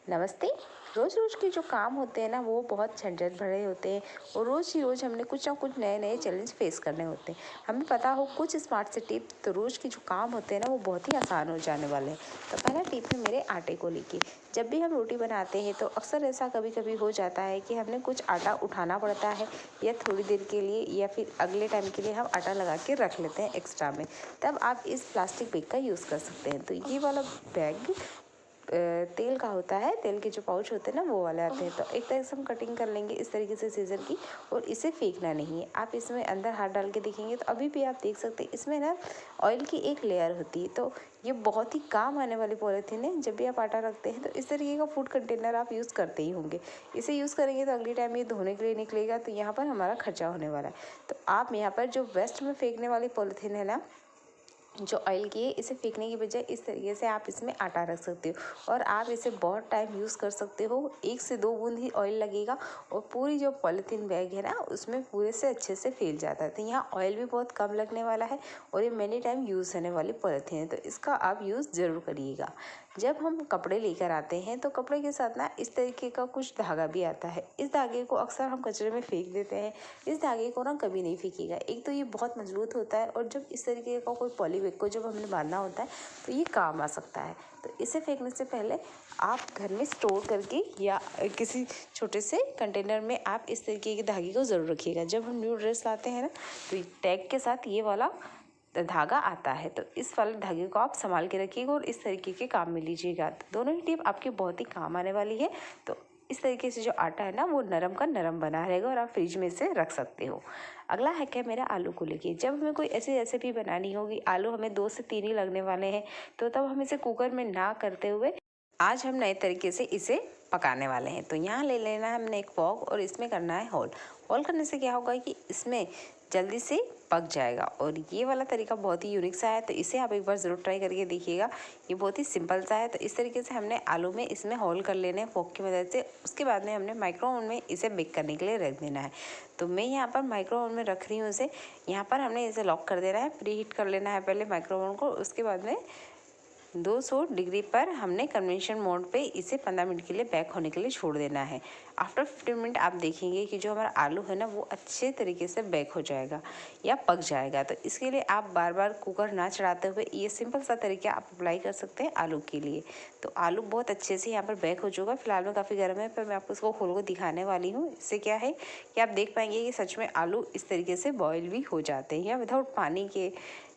नमस्ते। रोज़ रोज़ के जो काम होते हैं ना वो बहुत झंझट भरे होते हैं और रोज़ ही रोज़ हमने कुछ ना कुछ नए नए चैलेंज फेस करने होते हैं। हमें पता हो कुछ स्मार्ट से टिप तो रोज़ के जो काम होते हैं ना वो बहुत ही आसान हो जाने वाले हैं। तो पहला टिप है मेरे आटे को लेके। जब भी हम रोटी बनाते हैं तो अक्सर ऐसा कभी कभी हो जाता है कि हमने कुछ आटा उठाना पड़ता है या थोड़ी देर के लिए या फिर अगले टाइम के लिए हम आटा लगा के रख लेते हैं एक्स्ट्रा में। तब आप इस प्लास्टिक बैग का यूज़ कर सकते हैं। तो ये वाला बैग तेल का होता है। तेल के जो पाउच होते हैं ना वो वाले आते हैं। तो एक तरह से हम कटिंग कर लेंगे इस तरीके से सीजर की और इसे फेंकना नहीं है। आप इसमें अंदर हाथ डाल के देखेंगे तो अभी भी आप देख सकते हैं इसमें ना ऑयल की एक लेयर होती है। तो ये बहुत ही काम आने वाली पॉलीथीन है। जब भी आप आटा रखते हैं तो इस तरीके का फूड कंटेनर आप यूज़ करते ही होंगे। इसे यूज़ करेंगे तो अगली टाइम ये धोने के लिए निकलेगा तो यहाँ पर हमारा खर्चा होने वाला है। तो आप यहाँ पर जो वेस्ट में फेंकने वाली पॉलीथीन है ना जो ऑयल की है इसे फेंकने की बजाय इस तरीके से आप इसमें आटा रख सकते हो और आप इसे बहुत टाइम यूज़ कर सकते हो। 1 से 2 बूंद ही ऑयल लगेगा और पूरी जो पॉलीथीन बैग है ना उसमें पूरे से अच्छे से फैल जाता है। तो यहाँ ऑयल भी बहुत कम लगने वाला है और ये मैनी टाइम यूज़ होने वाली पॉलीथीन है। तो इसका आप यूज़ ज़रूर करिएगा। जब हम कपड़े लेकर आते हैं तो कपड़े के साथ ना इस तरीके का कुछ धागा भी आता है। इस धागे को अक्सर हम कचरे में फेंक देते हैं। इस धागे को ना कभी नहीं फेंकिएगा। एक तो ये बहुत मजबूत होता है और जब इस तरीके का कोई पॉली बैग को जब हमने बांधना होता है तो ये काम आ सकता है। तो इसे फेंकने से पहले आप घर में स्टोर करके या किसी छोटे से कंटेनर में आप इस तरीके के धागे को ज़रूर रखिएगा। जब हम न्यू ड्रेस लाते हैं ना तो टैग के साथ ये वाला धागा आता है। तो इस वाले धागे को आप संभाल के रखिएगा और इस तरीके के काम में लीजिएगा। तो दोनों ही टिप आपके बहुत ही काम आने वाली है। तो इस तरीके से जो आटा है ना वो नरम का नरम बना रहेगा और आप फ्रिज में इसे रख सकते हो। अगला हैक है मेरा आलू को लेके। जब हमें कोई ऐसी रेसिपी बनानी होगी, आलू हमें 2 से 3 ही लगने वाले हैं, तो तब हम इसे कुकर में ना करते हुए आज हम नए तरीके से इसे पकाने वाले हैं। तो यहाँ ले लेना है हमने एक फॉग और इसमें करना है होल। होल करने से क्या होगा कि इसमें जल्दी से पक जाएगा और ये वाला तरीका बहुत ही यूनिक सा है। तो इसे आप एक बार ज़रूर ट्राई करके देखिएगा। ये बहुत ही सिंपल सा है। तो इस तरीके से हमने आलू में इसमें होल कर लेने हैं फॉग की मदद से। उसके बाद में हमने माइक्रो ओवन में इसे बेक करने के लिए रख देना है। तो मैं यहाँ पर माइक्रो ओवन में रख रही हूँ इसे। यहाँ पर हमने इसे लॉक कर देना है, प्री हीट कर लेना है पहले माइक्रो ओवन को। उसके बाद में 200 डिग्री पर हमने कन्वेंशन मोड पे इसे 15 मिनट के लिए बेक होने के लिए छोड़ देना है। आफ्टर 15 मिनट आप देखेंगे कि जो हमारा आलू है ना वो अच्छे तरीके से बेक हो जाएगा या पक जाएगा। तो इसके लिए आप बार बार कुकर ना चढ़ाते हुए ये सिंपल सा तरीका आप अप्लाई कर सकते हैं आलू के लिए। तो आलू बहुत अच्छे से यहाँ पर बेक हो चुका। फिलहाल में काफ़ी गर्म है पर मैं आपको इसको खोल को दिखाने वाली हूँ। इससे क्या है कि आप देख पाएंगे कि सच में आलू इस तरीके से बॉयल भी हो जाते हैं या विदाउट पानी के।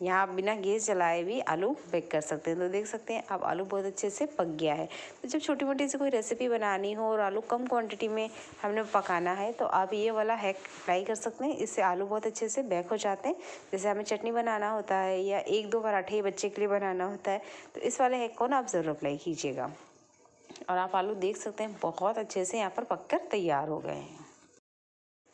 यहाँ आप बिना गैस जलाए भी आलू बेक कर सकते हैं। तो देख सकते हैं अब आलू बहुत अच्छे से पक गया है। तो जब छोटी मोटी से कोई रेसिपी बनानी हो और आलू कम क्वांटिटी में हमने पकाना है तो आप ये वाला हैक ट्राई कर सकते हैं। इससे आलू बहुत अच्छे से बेक हो जाते हैं। जैसे हमें चटनी बनाना होता है या 1-2 पराठे बच्चे के लिए बनाना होता है तो इस वाले हैक को ना आप ज़रूर अप्लाई कीजिएगा। और आप आलू देख सकते हैं बहुत अच्छे से यहाँ पर पककर तैयार हो गए हैं।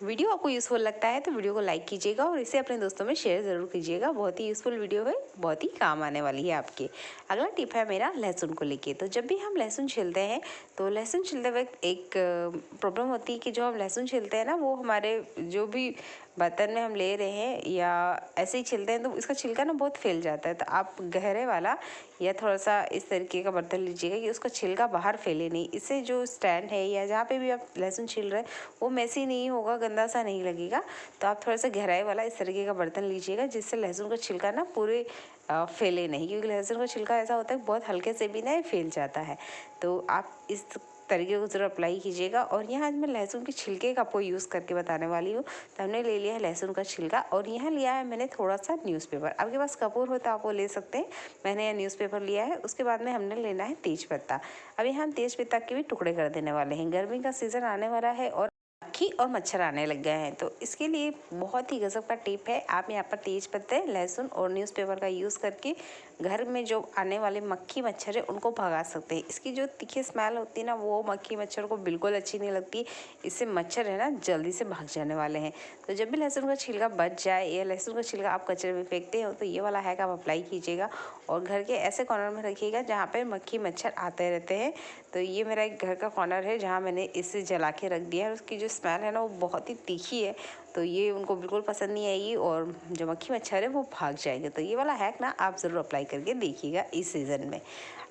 वीडियो आपको यूज़फुल लगता है तो वीडियो को लाइक कीजिएगा और इसे अपने दोस्तों में शेयर ज़रूर कीजिएगा। बहुत ही यूज़फुल वीडियो है, बहुत ही काम आने वाली है आपके। अगला टिप है मेरा लहसुन को लेके। तो जब भी हम लहसुन छीलते हैं तो लहसुन छीलते वक्त एक प्रॉब्लम होती है कि जो हम लहसुन छीलते हैं ना वो हमारे जो भी बर्तन में हम ले रहे हैं या ऐसे ही छीलते हैं तो इसका छिलका ना बहुत फैल जाता है। तो आप गहरे वाला या थोड़ा सा इस तरीके का बर्तन लीजिएगा कि उसका छिलका बाहर फैले नहीं। इससे जो स्टैंड है या जहाँ पे भी आप लहसुन छील रहे हैं वो मैसी नहीं होगा, गंदा सा नहीं लगेगा। तो आप थोड़ा सा गहराई वाला इस तरीके का बर्तन लीजिएगा जिससे लहसुन का छिलका ना पूरे फैले नहीं, क्योंकि लहसुन का छिलका ऐसा होता है बहुत हल्के से भी ना फैल जाता है। तो आप इस तरीके को ज़रूर अप्लाई कीजिएगा। और यहाँ आज मैं लहसुन के छिलके का आपको यूज़ करके बताने वाली हूँ। तो हमने ले लिया है लहसुन का छिलका और यहाँ लिया है मैंने थोड़ा सा न्यूज़पेपर। आपके पास कपूर हो तो आप वो ले सकते हैं। मैंने यह न्यूज़पेपर लिया है। उसके बाद में हमने लेना है तेज पत्ता। अब यहाँ हम तेज पत्ता के भी टुकड़े कर देने वाले हैं। गर्मी का सीज़न आने वाला है और मक्खी और मच्छर आने लग गए हैं। तो इसके लिए बहुत ही गजब का टिप है। आप यहाँ पर तेज पत्ते, लहसुन और न्यूज़पेपर का यूज़ करके घर में जो आने वाले मक्खी मच्छर है उनको भगा सकते हैं। इसकी जो तीखी स्मेल होती है ना वो मक्खी मच्छर को बिल्कुल अच्छी नहीं लगती। इससे मच्छर है ना जल्दी से भाग जाने वाले हैं। तो जब भी लहसुन का छिलका बच जाए या लहसुन का छिलका आप कचरे में फेंकते हो तो ये वाला हैक आप अप्लाई कीजिएगा और घर के ऐसे कॉर्नर में रखिएगा जहाँ पर मक्खी मच्छर आते रहते हैं। तो ये मेरा एक घर का कॉर्नर है जहाँ मैंने इसे जला के रख दिया है। उसकी जो स्मेल है ना वो बहुत ही तीखी है तो ये उनको बिल्कुल पसंद नहीं आएगी और जो मक्खी मच्छर है वो भाग जाएंगे। तो ये वाला हैक ना आप ज़रूर अप्लाई करके देखिएगा इस सीज़न में।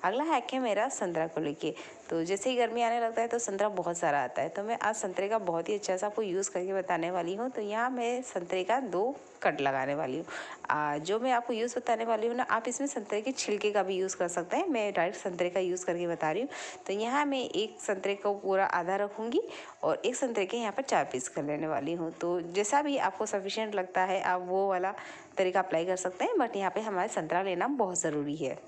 अगला हैक है मेरा संतरा को लेके। तो जैसे ही गर्मी आने लगता है तो संतरा बहुत सारा आता है, तो मैं आज संतरे का बहुत ही अच्छा सा आपको यूज़ करके बताने वाली हूँ। तो यहाँ मैं संतरे का 2 कट लगाने वाली हूँ। जो मैं आपको यूज़ बताने वाली हूँ ना, आप इसमें संतरे के छिलके का भी यूज़ कर सकते हैं। मैं डायरेक्ट संतरे का यूज़ करके बता रही हूँ। तो यहाँ मैं एक संतरे को पूरा आधा रखूँगी और एक संतरे के यहाँ पर 4 पीस कर लेने वाली हूँ। तो जैसा भी आपको सफिशिएंट लगता है आप वो वाला तरीका अप्लाई कर सकते हैं, बट यहाँ पे हमारे संतरा लेना बहुत ज़रूरी है।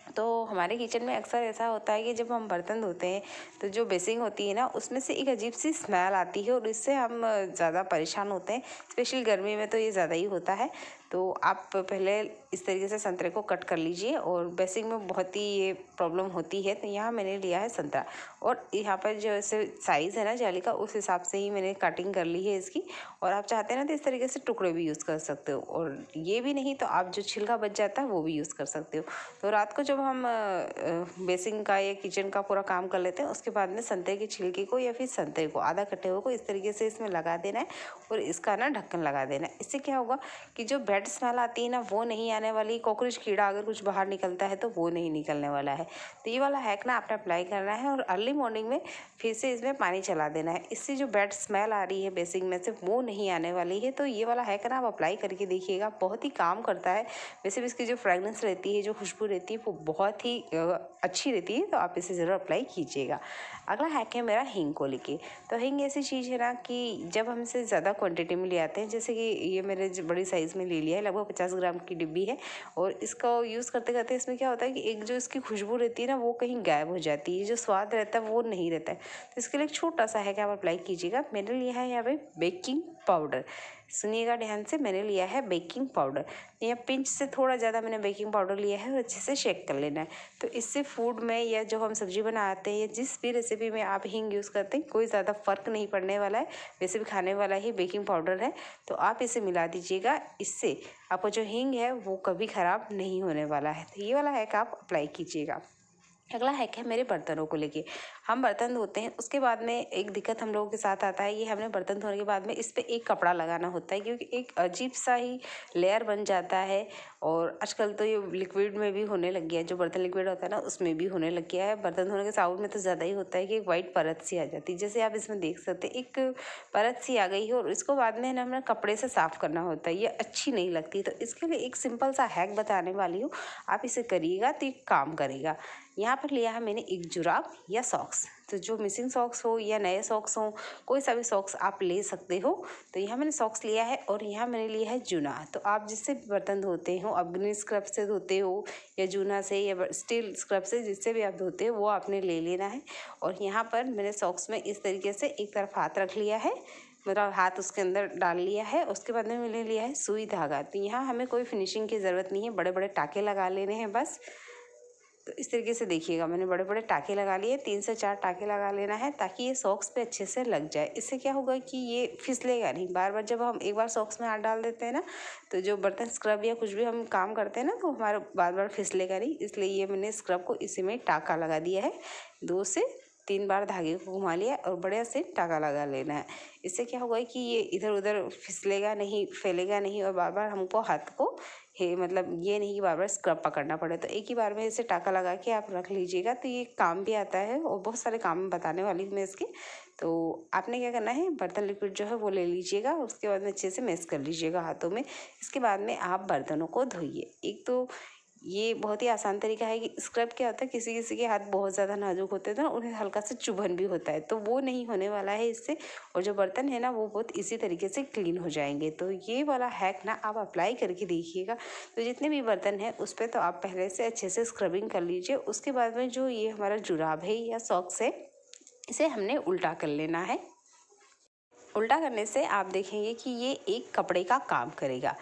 तो हमारे किचन में अक्सर ऐसा होता है कि जब हम बर्तन धोते हैं तो जो बेसिंग होती है ना, उसमें से एक अजीब सी स्मेल आती है और इससे हम ज़्यादा परेशान होते हैं। स्पेशली गर्मी में तो ये ज़्यादा ही होता है। तो आप पहले इस तरीके से संतरे को कट कर लीजिए, और बेसिंग में बहुत ही ये प्रॉब्लम होती है। तो यहाँ मैंने लिया है संतरा, और यहाँ पर जो ऐसे साइज़ है ना जाली का, उस हिसाब से ही मैंने कटिंग कर ली है इसकी। और आप चाहते हैं ना तो इस तरीके से टुकड़े भी यूज़ कर सकते हो, और ये भी नहीं तो आप जो छिलका बच जाता है वो भी यूज़ कर सकते हो। तो रात को जब हम बेसिंग का या किचन का पूरा काम कर लेते हैं, उसके बाद में संतरे के छिलके को या फिर संतरे को आधा कटे हुए को इस तरीके से इसमें लगा देना है, और इसका ना ढक्कन लगा देना है। इससे क्या होगा कि जो बैड स्मेल आती है ना वो नहीं आने वाली। कॉकरोच कीड़ा अगर कुछ बाहर निकलता है तो वो नहीं निकलने वाला है। तो ये वाला हैक ना आपने अप्लाई करना है, और अर्ली मॉर्निंग में फिर से इसमें पानी चला देना है। इससे जो बैड स्मेल आ रही है बेसिंग में से वो नहीं आने वाली है। तो ये वाला हैक ना आप अप्लाई करके देखिएगा, बहुत ही काम करता है। वैसे भी इसकी जो फ्रेगनेंस रहती है, जो खुशबू रहती है, वो बहुत ही अच्छी रहती है। तो आप इसे ज़रूर अप्लाई कीजिएगा। अगला हैक है मेरा हींग को लेके। तो हींग ऐसी चीज़ है ना कि जब हम इसे ज़्यादा क्वांटिटी में ले आते हैं, जैसे कि ये मैंने बड़ी साइज़ में ले लिया है, लगभग 50 ग्राम की डिब्बी है, और इसको यूज़ करते करते इसमें क्या होता है कि एक जो इसकी खुशबू रहती है ना वो कहीं गायब हो जाती है, जो स्वाद रहता है वो नहीं रहता है। तो इसके लिए एक छोटा सा हैक आप अप्लाई कीजिएगा। मैंने लिया है यहाँ पे बेकिंग पाउडर। सुनिएगा ध्यान से, मैंने लिया है बेकिंग पाउडर। यहाँ पिंच से थोड़ा ज़्यादा मैंने बेकिंग पाउडर लिया है, और अच्छे से शेक कर लेना है। तो इससे फूड में या जो हम सब्जी बनाते हैं या जिस भी रेसिपी में आप हींग यूज़ करते हैं कोई ज़्यादा फ़र्क नहीं पड़ने वाला है। वैसे भी खाने वाला ही बेकिंग पाउडर है, तो आप इसे मिला दीजिएगा। इससे आपका जो हींग है वो कभी ख़राब नहीं होने वाला है। तो ये वाला हैक आप अप्लाई कीजिएगा। अगला हैक है मेरे बर्तनों को लेके। हम बर्तन धोते हैं, उसके बाद में एक दिक्कत हम लोगों के साथ आता है, ये हमने बर्तन धोने के बाद में इस पे एक कपड़ा लगाना होता है, क्योंकि एक अजीब सा ही लेयर बन जाता है। और आजकल तो ये लिक्विड में भी होने लग गया है, जो बर्तन लिक्विड होता है ना उसमें भी होने लग गया है। बर्तन धोने के साबुन में तो ज़्यादा ही होता है कि एक वाइट परत सी आ जाती है, जैसे आप इसमें देख सकते हैं एक परत सी आ गई है, और इसको बाद में ना हमें कपड़े से साफ़ करना होता है, ये अच्छी नहीं लगती। तो इसके लिए एक सिंपल सा हैक बताने वाली हूँ, आप इसे करिएगा तो ये काम करेगा। यहाँ पर लिया है मैंने एक जुराब या सॉक्स। तो जो मिसिंग सॉक्स हो या नए सॉक्स हो, कोई सा भी सॉक्स आप ले सकते हो। तो यहाँ मैंने सॉक्स लिया है, और यहाँ मैंने लिया है जूना। तो आप जिससे भी बर्तन धोते हो, अग्नि स्क्रब से धोते हो या जूना से या स्टील स्क्रब से, जिससे भी आप धोते हो वो आपने ले लेना है। और यहाँ पर मैंने सॉक्स में इस तरीके से एक तरफ हाथ रख लिया है, मेरा हाथ उसके अंदर डाल लिया है। उसके बाद में मैंने लिया है सुई धागा। तो यहाँ हमें कोई फिनिशिंग की ज़रूरत नहीं है, बड़े बड़े टाँके लगा लेने हैं बस। तो इस तरीके से देखिएगा, मैंने बड़े बड़े टाँके लगा लिए, 3 से 4 टाँके लगा लेना है, ताकि ये सॉक्स पे अच्छे से लग जाए। इससे क्या होगा कि ये फिसलेगा नहीं। बार बार जब हम एक बार सॉक्स में हाथ डाल देते हैं ना, तो जो बर्तन स्क्रब या कुछ भी हम काम करते हैं ना, तो हमारा बार बार फिसलेगा नहीं। इसलिए ये मैंने स्क्रब को इसी में टाँका लगा दिया है। 2 से 3 बार धागे को घुमा लिया और बढ़िया से टाँका लगा लेना है। इससे क्या होगा कि ये इधर उधर फिसलेगा नहीं, फैलेगा नहीं, और बार बार हमको हाथ को मतलब ये नहीं कि बार बार स्क्रब पकड़ना पड़े। तो एक ही बार में इसे टाँका लगा के आप रख लीजिएगा, तो ये काम भी आता है, और बहुत सारे काम बताने वाली हूँ मैं इसके। तो आपने क्या करना है, बर्तन लिक्विड जो है वो ले लीजिएगा, उसके बाद में अच्छे से मिक्स कर लीजिएगा हाथों में। इसके बाद में आप बर्तनों को धोइए। एक तो ये बहुत ही आसान तरीका है कि स्क्रब क्या होता है, किसी किसी के हाथ बहुत ज़्यादा नाजुक होते हैं तो उन्हें हल्का सा चुभन भी होता है, तो वो नहीं होने वाला है इससे। और जो बर्तन है ना वो बहुत इसी तरीके से क्लीन हो जाएंगे। तो ये वाला हैक ना आप अप्लाई करके देखिएगा। तो जितने भी बर्तन हैं उस पर तो आप पहले से अच्छे से स्क्रबिंग कर लीजिए। उसके बाद में जो ये हमारा जुराब है या सॉक्स है, इसे हमने उल्टा कर लेना है। उल्टा करने से आप देखेंगे कि ये एक कपड़े का काम करेगा।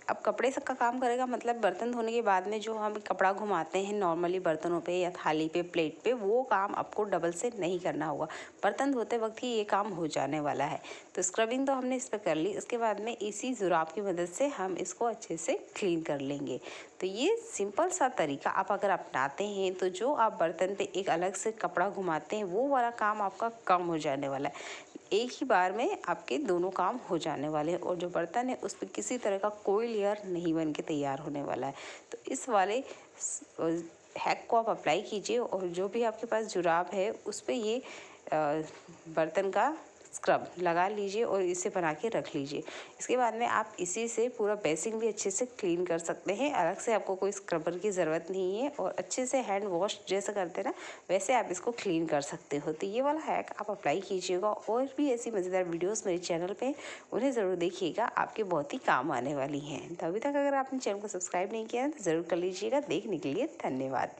अब कपड़े का काम करेगा मतलब बर्तन धोने के बाद में जो हम कपड़ा घुमाते हैं नॉर्मली बर्तनों पे या थाली पे, प्लेट पे, वो काम आपको डबल से नहीं करना होगा। बर्तन धोते वक्त ही ये काम हो जाने वाला है। तो स्क्रबिंग तो हमने इस पर कर ली, उसके बाद में इसी जुराब की मदद से हम इसको अच्छे से क्लीन कर लेंगे। तो ये सिंपल सा तरीका आप अगर अपनाते हैं तो जो आप बर्तन पे एक अलग से कपड़ा घुमाते हैं वो वाला काम आपका कम हो जाने वाला है। एक ही बार में आपके दोनों काम हो जाने वाले हैं, और जो बर्तन है उस पर किसी तरह का कोई लेयर नहीं बन के तैयार होने वाला है। तो इस वाले हैक को आप अप्लाई कीजिए और जो भी आपके पास जुराब है उस पे ये बर्तन का स्क्रब लगा लीजिए और इसे बना के रख लीजिए। इसके बाद में आप इसी से पूरा बेसिन भी अच्छे से क्लीन कर सकते हैं। अलग से आपको कोई स्क्रबर की ज़रूरत नहीं है और अच्छे से हैंड वॉश जैसे करते हैं ना वैसे आप इसको क्लीन कर सकते हो। तो ये वाला हैक आप अप्लाई कीजिएगा और भी ऐसी मज़ेदार वीडियोस मेरे चैनल पे उन्हें ज़रूर देखिएगा, आपके बहुत ही काम आने वाली हैं। तो अभी तक अगर आपने चैनल को सब्सक्राइब नहीं किया है तो ज़रूर कर लीजिएगा। देखने के लिए धन्यवाद।